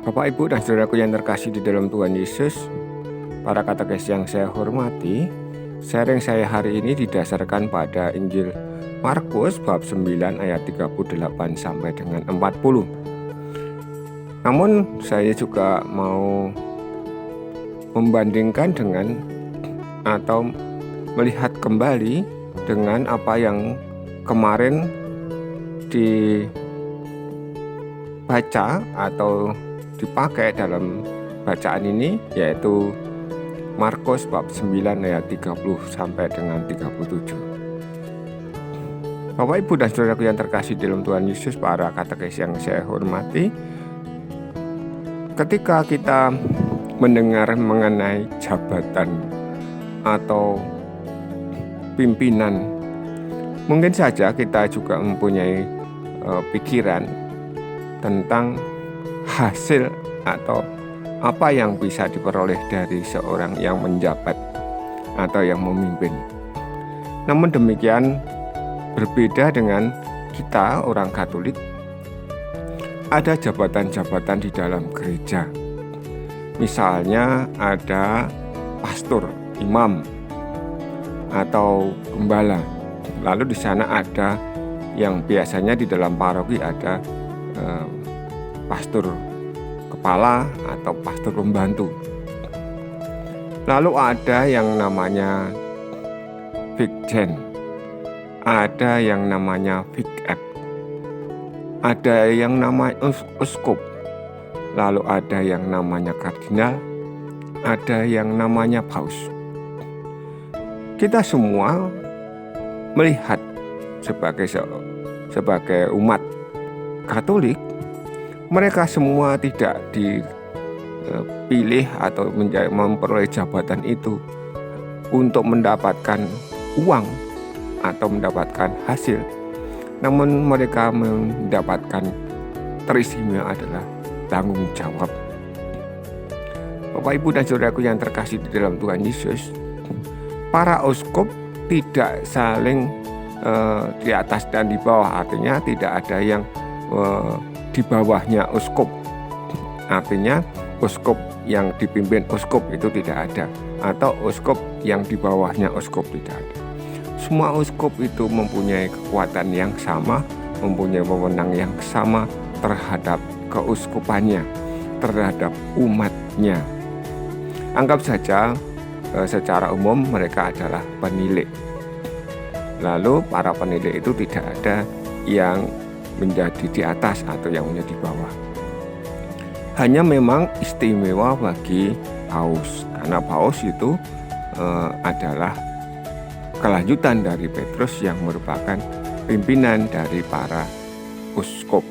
Bapak, Ibu, dan saudaraku yang terkasih di dalam Tuhan Yesus, para katekes yang saya hormati, sharing saya hari ini didasarkan pada Injil Markus bab 9 ayat 38 sampai dengan 40. Namun saya juga mau membandingkan dengan atau melihat kembali dengan apa yang kemarin dibaca atau dipakai dalam bacaan ini, yaitu Markus bab 9 ayat 30 sampai dengan 37. Bapak, Ibu, dan saudaraku yang terkasih dalam Tuhan Yesus, para katekes yang saya hormati, ketika kita mendengar mengenai jabatan atau pimpinan, mungkin saja kita juga mempunyai pikiran tentang hasil atau apa yang bisa diperoleh dari seorang yang menjabat atau yang memimpin. Namun demikian, berbeda dengan kita orang Katolik, ada jabatan-jabatan di dalam gereja. Misalnya ada pastor, imam, atau gembala. Lalu di sana ada yang biasanya di dalam paroki ada pastor kepala atau pastor pembantu. Lalu ada yang namanya vikjen, ada yang namanya vikep, ada yang namanya uskup, lalu ada yang namanya kardinal, ada yang namanya paus. Kita semua melihat sebagai umat Katolik, mereka semua tidak dipilih atau memperoleh jabatan itu untuk mendapatkan uang atau mendapatkan hasil. Namun mereka mendapatkan teristimewa adalah tanggung jawab. Bapak, Ibu, dan saudaraku yang terkasih di dalam Tuhan Yesus, para uskup tidak saling di atas dan di bawah, artinya tidak ada yang di bawahnya uskup, artinya uskup yang dipimpin uskup itu tidak ada, atau uskup yang di bawahnya uskup tidak ada. Semua uskup itu mempunyai kekuatan yang sama, mempunyai wewenang yang sama terhadap keuskupannya, terhadap umatnya. Anggap saja secara umum mereka adalah penilik. Lalu para penilik itu tidak ada yang menjadi di atas atau yang menjadi di bawah. Hanya memang istimewa bagi paus, karena paus itu adalah kelanjutan dari Petrus yang merupakan pimpinan dari para uskup.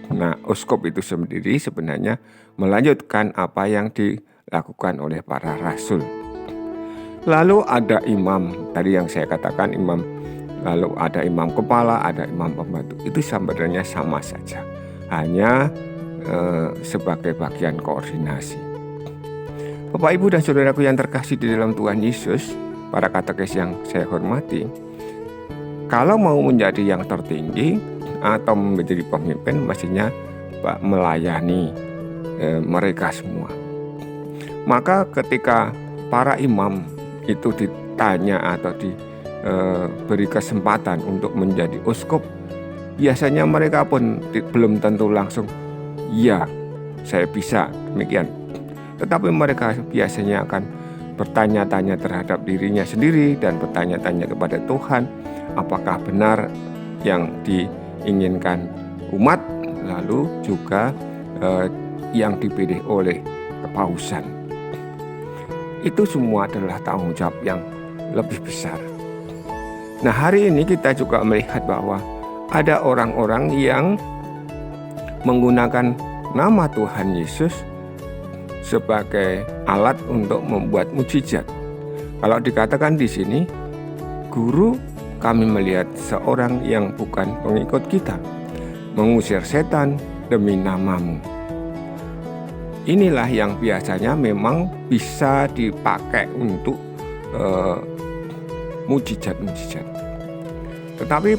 Nah, uskup itu sendiri sebenarnya melanjutkan apa yang dilakukan oleh para rasul. Lalu ada imam, tadi yang saya katakan imam. Lalu ada imam kepala, ada imam pembantu. Itu sebenarnya sama saja, hanya sebagai bagian koordinasi. Bapak, Ibu, dan saudaraku yang terkasih di dalam Tuhan Yesus, para katekes yang saya hormati, kalau mau menjadi yang tertinggi atau menjadi pemimpin, mestinya melayani mereka semua. Maka ketika para imam itu ditanya atau beri kesempatan untuk menjadi uskup, biasanya mereka pun belum tentu langsung ya saya bisa demikian, tetapi mereka biasanya akan bertanya-tanya terhadap dirinya sendiri dan bertanya-tanya kepada Tuhan, apakah benar yang diinginkan umat, lalu juga yang dipilih oleh kepausan. Itu semua adalah tanggung jawab yang lebih besar. Nah, hari ini kita juga melihat bahwa ada orang-orang yang menggunakan nama Tuhan Yesus sebagai alat untuk membuat mukjizat. Kalau dikatakan di sini, guru, kami melihat seorang yang bukan pengikut kita mengusir setan demi namamu. Inilah yang biasanya memang bisa dipakai untuk mukjizat-mukjizat. Tetapi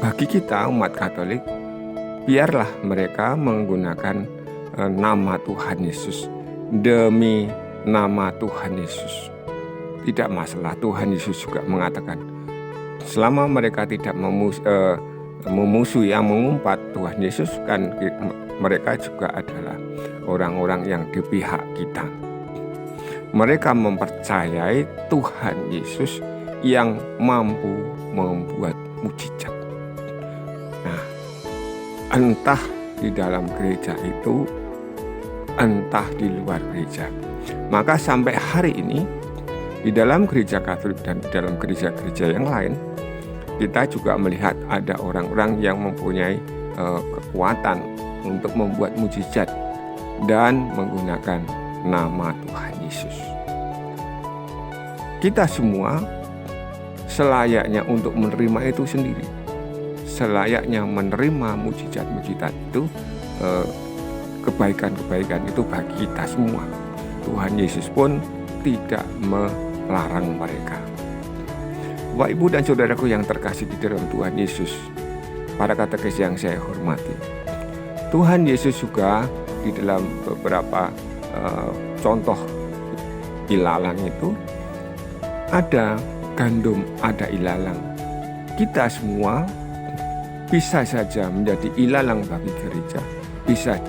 bagi kita umat Katolik, biarlah mereka menggunakan nama Tuhan Yesus, demi nama Tuhan Yesus. Tidak masalah, Tuhan Yesus juga mengatakan, selama mereka tidak memusuhi yang mengumpat Tuhan Yesus, kan mereka juga adalah orang-orang yang di pihak kita. Mereka mempercayai Tuhan Yesus yang mampu membuat mujizat. Nah, entah di dalam gereja itu, entah di luar gereja. Maka sampai hari ini, di dalam gereja Katolik dan di dalam gereja-gereja yang lain, kita juga melihat ada orang-orang yang mempunyai kekuatan untuk membuat mujizat dan menggunakan nama Tuhan Yesus. Kita semua selayaknya untuk menerima itu sendiri. Selayaknya menerima mujizat-mujizat itu, kebaikan-kebaikan itu bagi kita semua. Tuhan Yesus pun tidak melarang mereka. Bapak, Ibu, dan saudaraku yang terkasih di dalam Tuhan Yesus, para katekis yang saya hormati, Tuhan Yesus juga di dalam beberapa contoh ilalang itu ada gandum, ada ilalang. Kita semua bisa saja menjadi ilalang bagi gereja, bisa